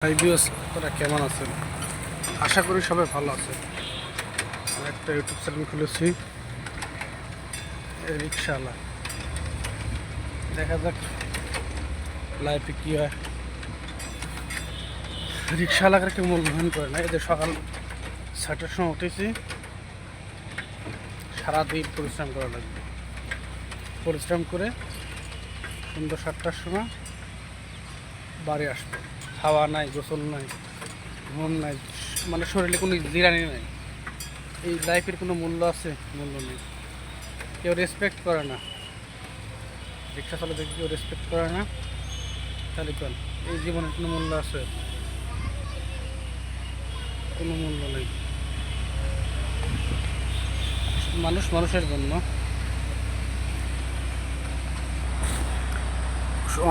Hi viewers, আপনারা কেমন আছেন? আশা করি সবাই ভালো আছে। আমি একটা ইউটিউব চ্যানেল খুলেছি, রিক্সাওয়ালা। দেখা যাক লাইফে কী হয়। রিক্সাওয়ালাকে কেউ মূল্যায়ন করে না। এই যে সকাল 6টার সময় উঠেছি, সারাদিন পরিশ্রম করা লাগবে। পরিশ্রম করে সন্ধ্যা 7টার সময় বাড়ি আসবো। খাওয়া নাই, গোসল নাই, ঘুম নাই, মানে শরীরে কোনো জিরানি নাই। এই লাইফের কোনো মূল্য আছে? মূল্য নেই। কেউ রেসপেক্ট করে না। রিক্সা চালাতে কেউ রেসপেক্ট করে না, তাহলে কেন এই জীবনের কোনো মূল্য আছে? কোনো মূল্য নেই। মানুষ মানুষের জন্য।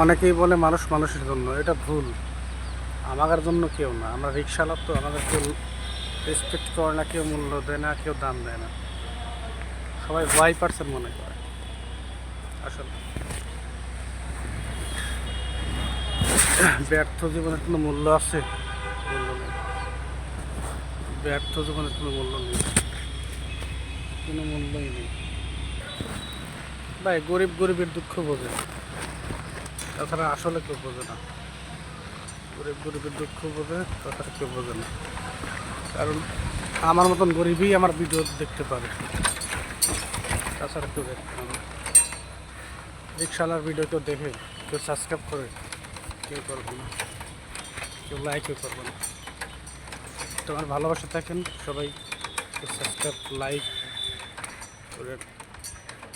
অনেকেই বলে মানুষ মানুষের জন্য, এটা ভুল। আমাদের জন্য কেউ না। আমরা রিক্সাওয়ালা, তো আমাদের কেউ রেসপেক্ট করে না, কেউ মূল্য দেয় না, কেউ দাম দেয় না। সবাই ওয়াই পার্সন মনে করে। আসলে ব্যর্থ জীবনের কোনো মূল্য আছে? মূল্য নেই। ব্যর্থ জীবনের কোনো মূল্য নেই, কোনো মূল্যই নেই। ভাই, গরিব গরিবের দুঃখ বোঝে, তাছাড়া আসলে কেউ বোঝে না। গরিব গরিবের দুঃখ বোঝে, তাছাড়া কেউ বোঝে না। কারণ আমার মতন গরিবই আমার ভিডিও দেখতে পারে, তাছাড়া কেউ দেখতে পারে না। রিক্সাওয়ালার ভিডিও কেউ দেখে, কেউ সাবস্ক্রাইব করে? কেউ করবে না, কেউ লাইকও করবে না। তোমার ভালোবাসা থাকেন সবাই সাবস্ক্রাইব, লাইক করেন,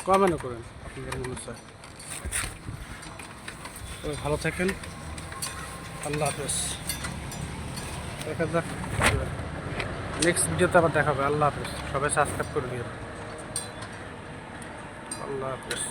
কমেন্টও করেন আপনাদের মনে চায়। সবাই ভালো থাকেন। আল্লাহ হাফেজ। দেখা যাক, নেক্সট ভিডিওতে আবার দেখা হবে। আল্লাহ হাফেজ। সবাই সাবস্ক্রাইব করে দিন। আল্লাহ হাফেজ।